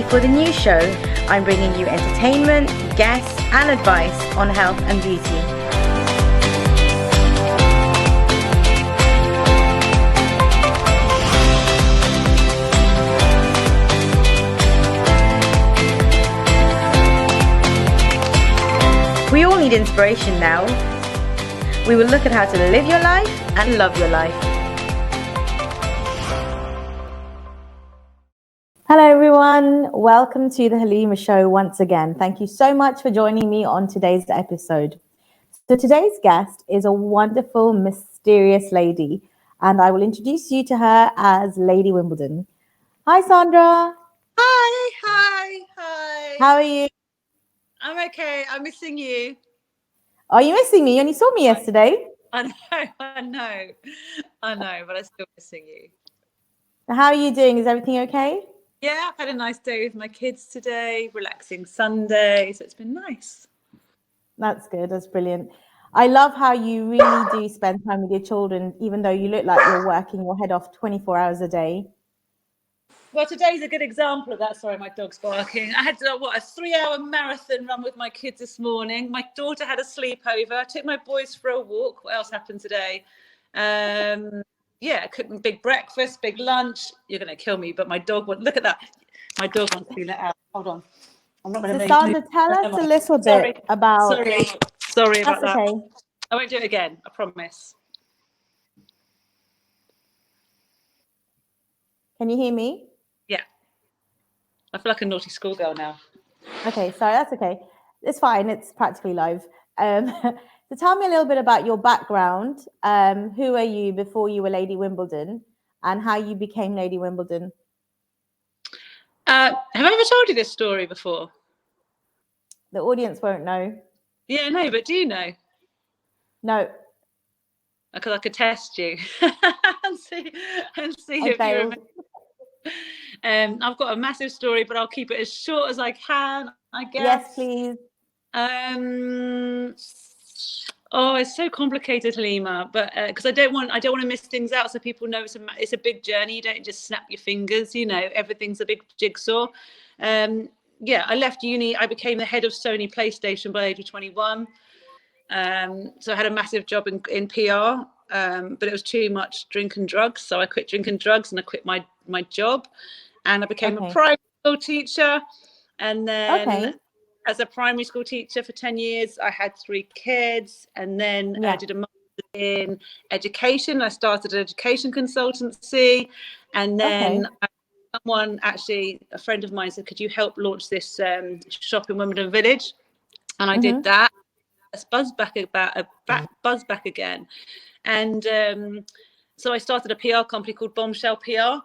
for the new show. I'm bringing you entertainment, guests, and advice on health and beauty. We all need inspiration now. We will look at how to live your life and love your life. Hello everyone, welcome to the Halimah show once again. Thank you so much for joining me on today's episode. So today's guest is a wonderful, mysterious lady, and I will introduce you to her as Lady Wimbledon. Hi Sandra. Hi. How are you? I'm okay. I'm missing you. Are you missing me? You only saw me yesterday. I know, but I'm still missing you. How are you doing? Is everything okay? Yeah, I've had a nice day with my kids today, relaxing Sunday, so it's been nice. That's good. That's brilliant. I love how you really do spend time with your children, even though you look like you're working your head off 24 hours a day. Well, today's a good example of that. Sorry, my dog's barking. I had a 3-hour marathon run with my kids this morning. My daughter had a sleepover. I took my boys for a walk. What else happened today? Cooking big breakfast, big lunch. You're going to kill me, but my dog won't. Look at that. My dog wants to be let out. Hold on. I'm not going to make Sandra, tell us a little bit about... Sorry about that. Okay. I won't do it again. I promise. Can you hear me? Yeah. I feel like a naughty schoolgirl now. Okay, sorry, that's okay. It's fine. It's practically live. So tell me a little bit about your background. Who are you before you were Lady Wimbledon, and how you became Lady Wimbledon? Have I ever told you this story before? The audience won't know. Yeah, no, but do you know? No. Because I could test you and see if you remember. I've got a massive story, but I'll keep it as short as I can, I guess. Yes, please. It's so complicated, Halimah, but because I don't want to miss things out, so people know it's a big journey. You don't just snap your fingers, everything's a big jigsaw. I left uni. I became the head of Sony PlayStation by the age of 21. So I had a massive job in PR, but it was too much drink and drugs. So I quit drinking drugs and I quit my job, and I became a primary school teacher. And then as a primary school teacher for 10 years, I had 3 kids, and then I did a master's in education. I started an education consultancy, and then a friend of mine said, could you help launch this shop in Wimbledon Village? And I did that. Buzz back again, and so I started a PR company called Bombshell PR.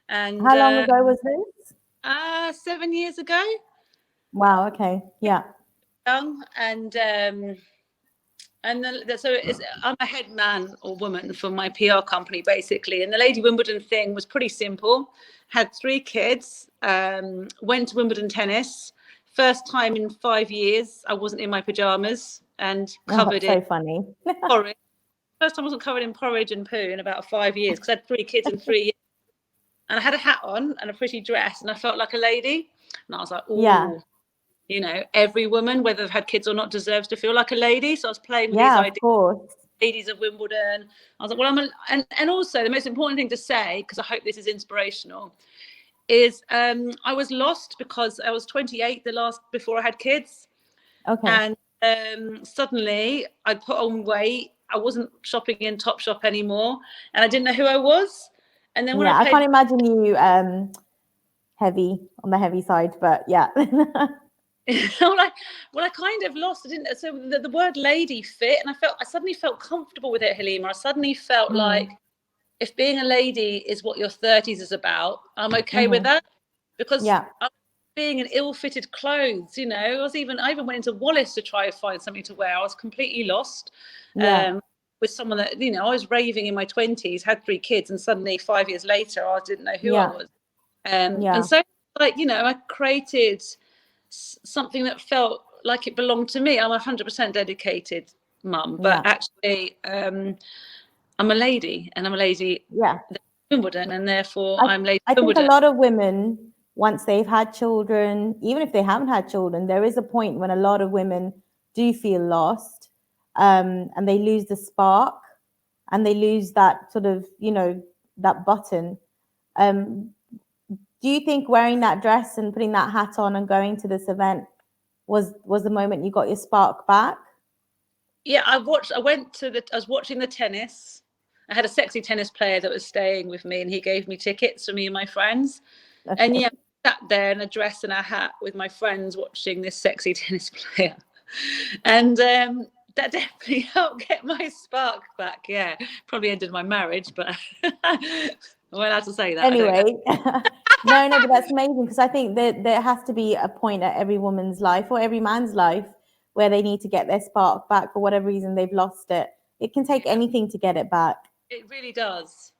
And how long ago was this? 7 years ago. Wow. Okay. Yeah. Young, and then I'm a head man or woman for my PR company basically. And the Lady Wimbledon thing was pretty simple. Had 3 kids. Went to Wimbledon tennis. First time in 5 years, I wasn't in my pajamas and covered in funny. porridge. First time I wasn't covered in porridge and poo in about 5 years, because I had 3 kids in 3 years. And I had a hat on and a pretty dress, and I felt like a lady. And I was like, every woman, whether they've had kids or not, deserves to feel like a lady. So I was playing with these ideas. Of course. Ladies of Wimbledon. I was like, and also the most important thing to say, because I hope this is inspirational, is I was lost because I was 28 before I had kids. Okay. And suddenly I put on weight. I wasn't shopping in Topshop anymore, and I didn't know who I was. And then I can't imagine you heavy on the heavy side, but yeah. Well, I kind of lost. I didn't. So the word lady fit, and I suddenly felt comfortable with it, Halimah. I suddenly felt like, if being a lady is what your 30s is about, I'm okay with that, because I was being in ill-fitted clothes. I even went into Wallace to try and find something to wear. I was completely lost. With someone that I was raving in my 20s, had 3 kids, and suddenly 5 years later, I didn't know who I was. And so, I created something that felt like it belonged to me. I'm 100% dedicated mum, but actually, I'm a lady, and I'm a lady. Wimbledon, and therefore I'm Lady Wimbledon. I think a lot of women once they've had children, even if they haven't had children, there is a point when a lot of women do feel lost, and they lose the spark, and they lose that sort of, that button. Do you think wearing that dress and putting that hat on and going to this event was the moment you got your spark back? Yeah, I was watching the tennis. I had a sexy tennis player that was staying with me, and he gave me tickets for me and my friends. Okay. And yeah, I sat there in a dress and a hat with my friends watching this sexy tennis player. And that definitely helped get my spark back. Yeah, probably ended my marriage, but am I allowed to say that? Anyway, no, but that's amazing, because I think that there has to be a point at every woman's life or every man's life where they need to get their spark back for whatever reason they've lost it. It can take anything to get it back. It really does.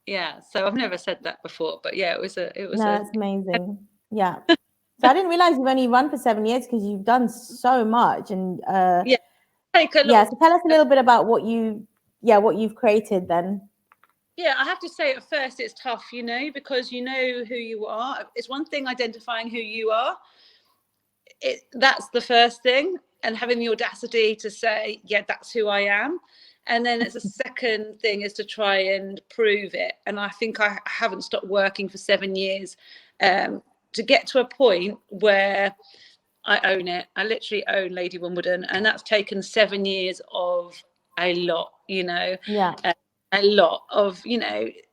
Yeah. So I've never said that before, but yeah, it was It's amazing. Yeah. So I didn't realize you've only run for 7 years, because you've done so much. And yeah. So tell us a little bit about what you've created then. Yeah, I have to say at first it's tough, because you know who you are. It's one thing identifying who you are. That's the first thing, and having the audacity to say, yeah, that's who I am. And then it's a second thing is to try and prove it. And I think I haven't stopped working for 7 years to get to a point where I own it. I literally own Lady Wimbledon, and that's taken 7 years of a lot, Yeah. A lot of,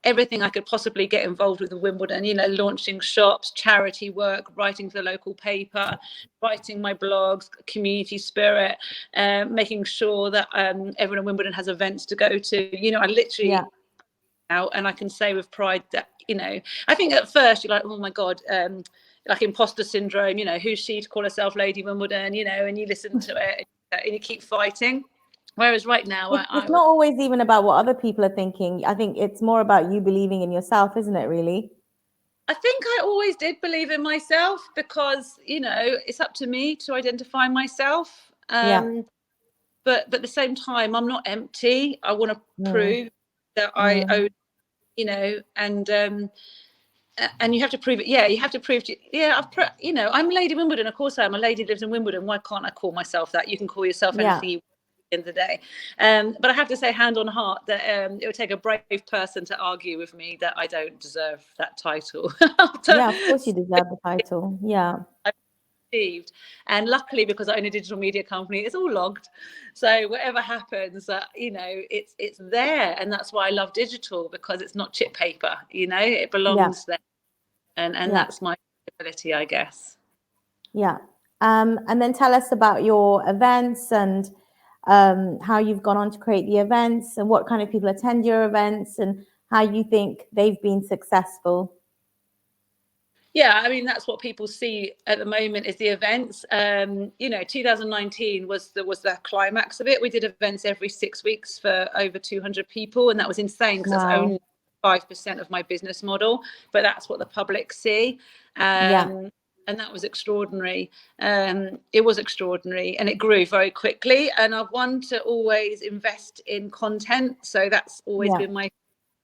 everything I could possibly get involved with Wimbledon, launching shops, charity work, writing for the local paper, writing my blogs, community spirit, making sure that everyone in Wimbledon has events to go to. I literally out, and I can say with pride that, I think at first you're like, oh my God, like imposter syndrome, who's she to call herself Lady Wimbledon, and you listen to it and you keep fighting. Whereas right now, it's not always even about what other people are thinking. I think it's more about you believing in yourself, isn't it, really? I think I always did believe in myself, because, it's up to me to identify myself. But at the same time, I'm not empty. I want to prove that I own, and you have to prove it. Yeah, you have to prove. I'm Lady Wimbledon. Of course I am. A lady lives in Wimbledon. Why can't I call myself that? You can call yourself anything you want at the end of the day. But I have to say, hand on heart, that it would take a brave person to argue with me that I don't deserve that title. Yeah, of course you deserve the title. Yeah. And luckily, because I own a digital media company, it's all logged. So whatever happens, it's there. And that's why I love digital, because it's not chip paper, it belongs there. And that's my ability, I guess. Yeah. And then tell us about your events and how you've gone on to create the events, and what kind of people attend your events, and how you think they've been successful. Yeah, I mean, that's what people see at the moment is the events. 2019 was the climax of it. We did events every 6 weeks for over 200 people, and that was insane, because that's only 5% of my business model, but that's what the public see. And that was extraordinary. It was extraordinary, and it grew very quickly. And I've wanted to always invest in content, so that's always been my.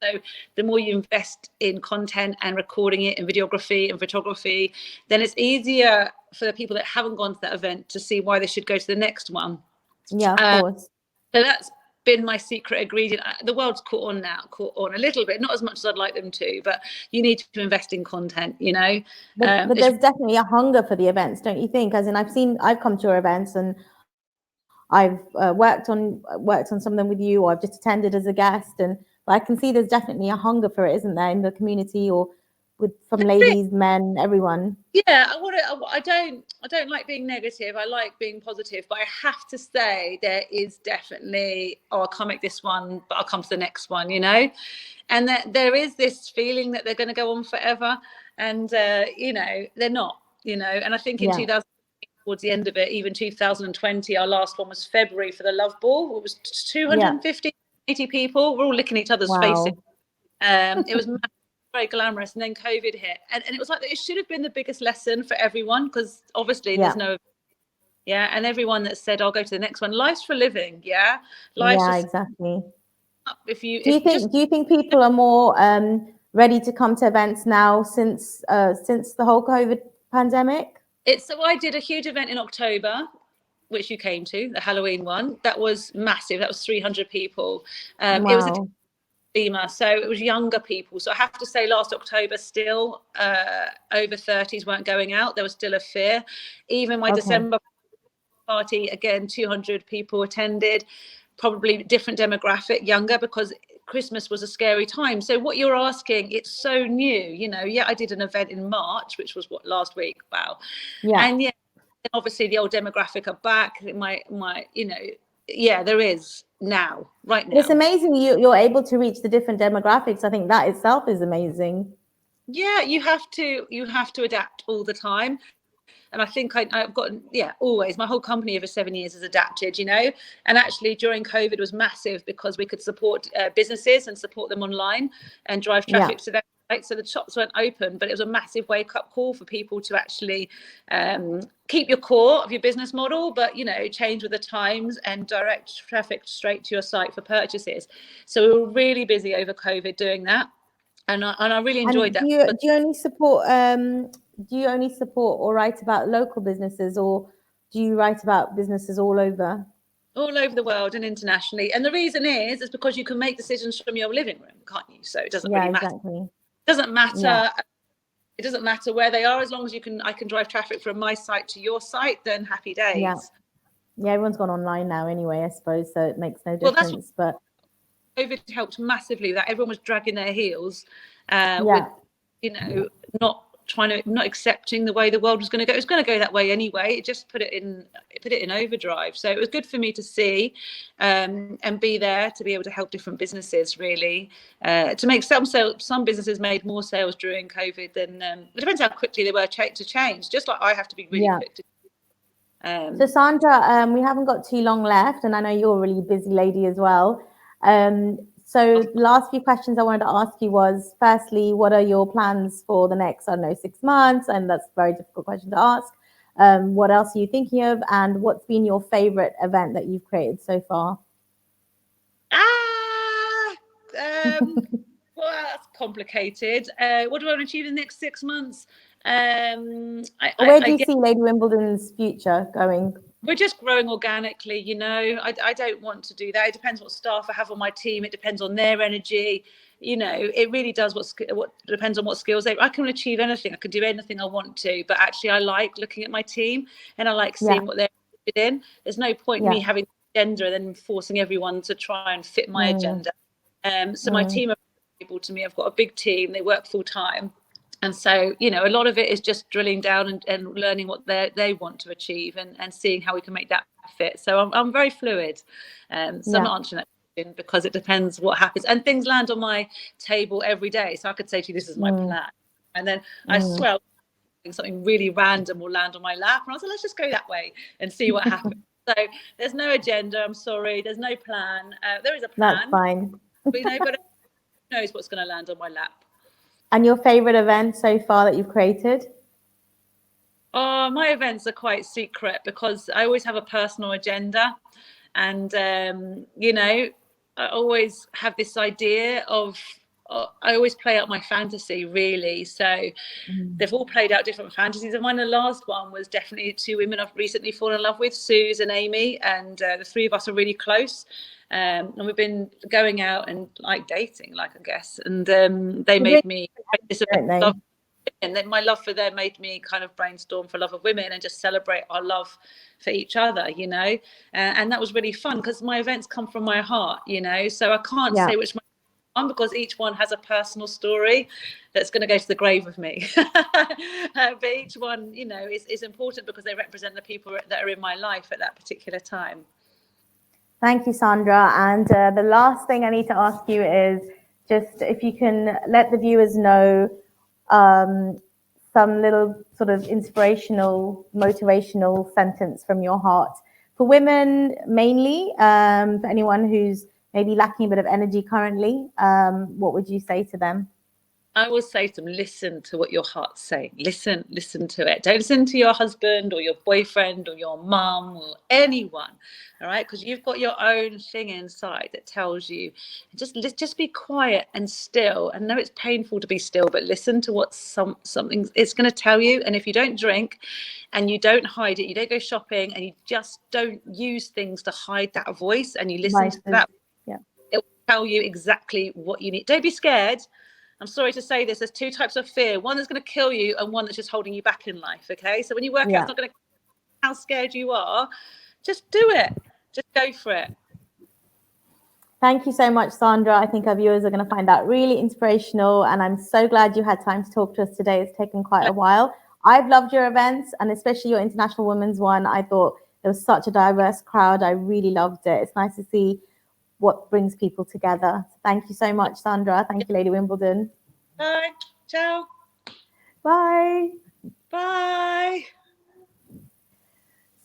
So the more you invest in content and recording it and videography and photography, then it's easier for the people that haven't gone to that event to see why they should go to the next one. Yeah, of course. So that's been my secret ingredient. The world's caught on a little bit, not as much as I'd like them to, but you need to invest in content, But there's definitely a hunger for the events, don't you think? As in, I've come to your events, and I've worked on some of them with you, or I've just attended as a guest, and I can see there's definitely a hunger for it, isn't there, in the community, or from ladies, men, everyone. Yeah, I don't like being negative. I like being positive, but I have to say there is definitely, I can't make this one, but I'll come to the next one, and that there is this feeling that they're going to go on forever, and they're not, and I think in 2000, towards the end of it, even 2020, our last one was February for the Love Ball. It was 250, 80 people. We're all licking each other's faces. It was very glamorous, and then COVID hit, and it was like it should have been the biggest lesson for everyone, because obviously there's no and everyone that said I'll go to the next one. Life's for living. Life's exactly. do you think people are more ready to come to events now since the whole COVID pandemic? So I did a huge event in October, which you came to, the Halloween one. That was massive. That was 300 people. It was a Wow. Halimah, so it was younger people. So I have to say, last October, still over 30s weren't going out. There was still a fear. Even my Okay. December party, again, 200 people attended, probably different demographic, younger, because Christmas was a scary time. So what you're asking, it's so new, you know. Yeah, I did an event in March, which was last week. Wow. Yeah. And yeah, obviously the old demographic are back. My, you know, yeah, there is now, right now. It's amazing you're able to reach the different demographics. I think that itself is amazing. Yeah, you have to adapt all the time. And I think I've got, always, my whole company over 7 years has adapted, you know. And actually during COVID was massive because we could support businesses and support them online and drive traffic to their site. So the shops weren't open, but it was a massive wake up call for people to actually keep your core of your business model, but, you know, change with the times and direct traffic straight to your site for purchases. So we were really busy over COVID doing that. And I really enjoyed that. Do you only support or write about local businesses, or do you write about businesses all over? All over the world and internationally. And the reason is because you can make decisions from your living room, can't you? So it doesn't really matter. Exactly. It doesn't matter. It doesn't matter where they are, as long as I can drive traffic from my site to your site, then happy days. Yeah, everyone's gone online now anyway, I suppose, so it makes no difference. But COVID helped massively, that everyone was dragging their heels with, you know, not accepting the way the world was going to go. It was going to go that way anyway. It just put it in overdrive. So it was good for me to see and be there to be able to help different businesses, really, to make some sales. Some businesses made more sales during COVID than it depends how quickly they were to change. Just like I have to be really quick to. So Sandra, we haven't got too long left, and I know you're a really busy lady as well. So the last few questions I wanted to ask you was, firstly, what are your plans for the next, 6 months? And that's a very difficult question to ask. What else are you thinking of? And what's been your favorite event that you've created so far? Well, that's complicated. What do I want to achieve in the next 6 months? Where do you see Lady Wimbledon's future going? We're just growing organically, you know. I don't want to do that. It depends what staff I have on my team. It depends on their energy. You know, it really does what depends on what skills I can achieve anything. I can do anything I want to, but actually I like looking at my team and I like seeing what they're interested in. There's no point in me having an agenda and then forcing everyone to try and fit my agenda. So my team are able to me. I've got a big team. They work full time. And so, you know, a lot of it is just drilling down and learning what they want to achieve and seeing how we can make that fit. So I'm very fluid. So I'm not answering that question because it depends what happens. And things land on my table every day. So I could say to you, this is my plan. And then I swear something really random will land on my lap. And I was like, let's just go that way and see what happens. So there's no agenda. I'm sorry. There's no plan. There is a plan. That's fine. But, you know, but who knows what's going to land on my lap. And your favorite event so far that you've created? Oh, my events are quite secret because I always have a personal agenda. And, you know, I always have this idea of, I always play out my fantasy, really. So they've all played out different fantasies. And the last one was definitely 2 women I've recently fallen in love with, Suze and Amy. And the 3 of us are really close. And we've been going out and like dating, like, I guess. And they made me love, and then my love for them made me kind of brainstorm for love of women and just celebrate our love for each other, you know. And that was really fun because my events come from my heart, you know. So I can't say which one because each one has a personal story that's going to go to the grave with me. But each one, you know, is important because they represent the people that are in my life at that particular time. Thank you, Sandra. And the last thing I need to ask you is just if you can let the viewers know some little sort of inspirational, motivational sentence from your heart for women mainly, for anyone who's maybe lacking a bit of energy currently. What would you say to them? I will say to them, listen to what your heart's saying. Listen to it. Don't listen to your husband or your boyfriend or your mum or anyone, all right? Because you've got your own thing inside that tells you. Just be quiet and still. And know it's painful to be still, but listen to what something it's going to tell you. And if you don't drink and you don't hide it, you don't go shopping, and you just don't use things to hide that voice, and you listen to that, it will tell you exactly what you need. Don't be scared. I'm sorry to say this, there's two types of fear. One that's going to kill you and one that's just holding you back in life, okay? So when you work out it's not going to how scared you are, just do it. Just go for it. Thank you so much, Sandra. I think our viewers are going to find that really inspirational, and I'm so glad you had time to talk to us today. It's taken quite a while. I've loved your events, and especially your International Women's one. I thought there was such a diverse crowd. I really loved it. It's nice to see what brings people together. Thank you so much, Sandra. Thank you, Lady Wimbledon. Bye. Ciao. Bye. Bye.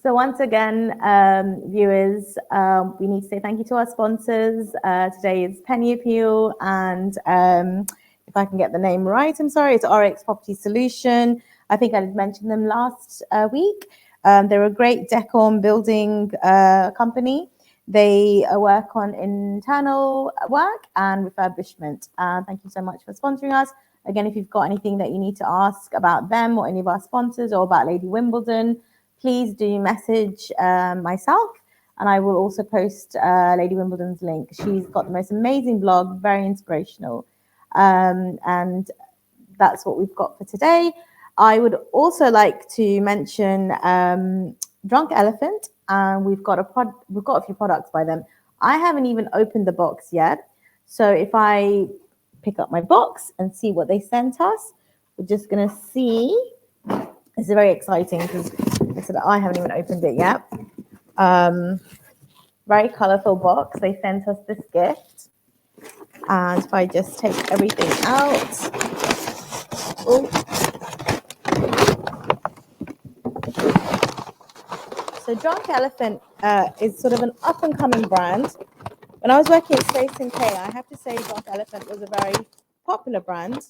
So once again, viewers, we need to say thank you to our sponsors. Today is Penny Appeal, and if I can get the name right, I'm sorry, it's RX Property Solution. I think I did mention them last week. They're a great decor and building company. They work on internal work and refurbishment. Thank you so much for sponsoring us. Again, if you've got anything that you need to ask about them or any of our sponsors or about Lady Wimbledon, please do message myself, and I will also post Lady Wimbledon's link. She's got the most amazing blog, very inspirational. And that's what we've got for today. I would also like to mention Drunk Elephant. We've got a few products by them. I haven't even opened the box yet. So if I pick up my box and see what they sent us, we're just going to see. It's very exciting because I haven't even opened it yet. Very colorful box. They sent us this gift. And if I just take everything out. Oh. So Drunk Elephant is sort of an up-and-coming brand. When I was working at Space & K, I have to say Drunk Elephant was a very popular brand.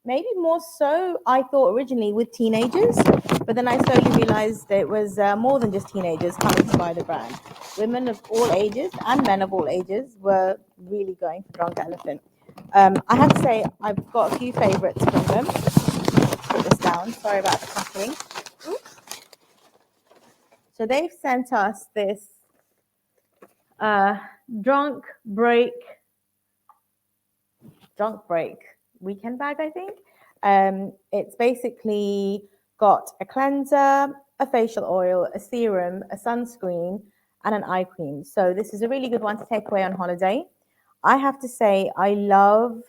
Maybe more so, I thought originally with teenagers, but then I slowly realized that it was more than just teenagers coming to buy the brand. Women of all ages and men of all ages were really going for Drunk Elephant. I have to say, I've got a few favorites from them. Put this down. Sorry about the crackling. So they've sent us this drunk break weekend bag, I think. It's basically got a cleanser, a facial oil, a serum, a sunscreen, and an eye cream. So this is a really good one to take away on holiday. I have to say, I love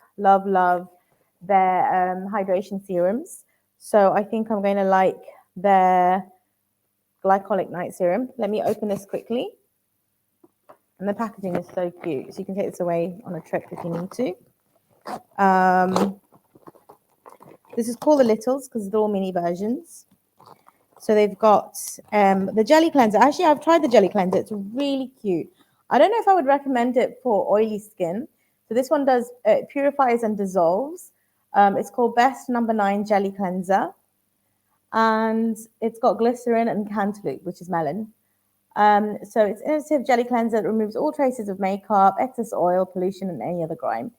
their hydration serums. So I think I'm going to like their glycolic night serum. Let me open this quickly. And the packaging is so cute. So you can take this away on a trip if you need to. This is called the Littles because they're all mini versions. So they've got the jelly cleanser. Actually, I've tried the jelly cleanser. It's really cute. I don't know if I would recommend it for oily skin. So this one does purifies and dissolves. It's called Best No. 9 Jelly Cleanser. And it's got glycerin and cantaloupe, which is melon. So it's an innovative jelly cleanser that removes all traces of makeup, excess oil, pollution, and any other grime.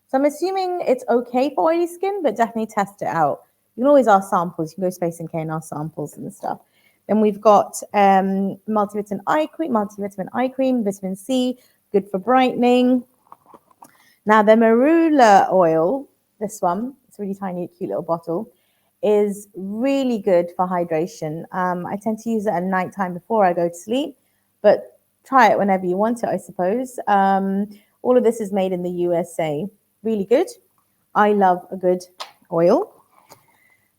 So I'm assuming it's okay for oily skin, but definitely test it out. You can always ask samples. You can go to Space & K and ask samples and stuff. Then we've got multivitamin eye cream, vitamin C, good for brightening. Now the marula oil, this one, it's a really tiny, cute little bottle, is really good for hydration. I tend to use it at nighttime before I go to sleep, but try it whenever you want it, I suppose. All of this is made in the USA. Really good. I love a good oil.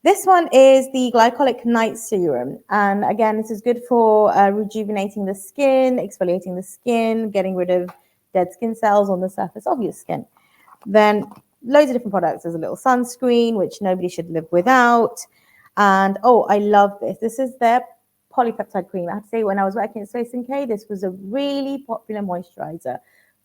This one is the Glycolic Night Serum. And again, this is good for rejuvenating the skin, exfoliating the skin, getting rid of dead skin cells on the surface of your skin. Then loads of different products. There's a little sunscreen, which nobody should live without. And, oh, I love this. This is their polypeptide cream. I have to say, when I was working at Space & K, this was a really popular moisturizer.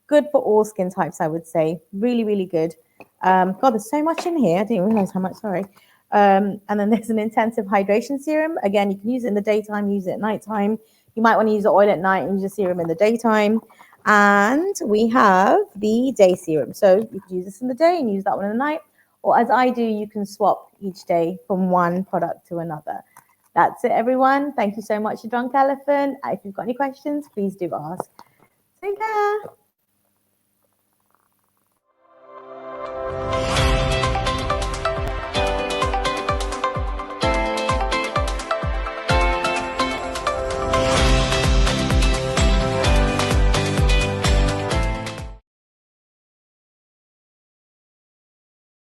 good for all skin types, I would say. Really, really good. God, there's so much in here. I didn't realize how much, sorry. And then there's an intensive hydration serum. Again, you can use it in the daytime, use it at nighttime. You might want to use the oil at night and use the serum in the daytime. And we have the day serum. So you can use this in the day and use that one in the night. Or as I do, you can swap each day from one product to another. That's it, everyone. Thank you so much, Drunk Elephant. If you've got any questions, please do ask. Take care.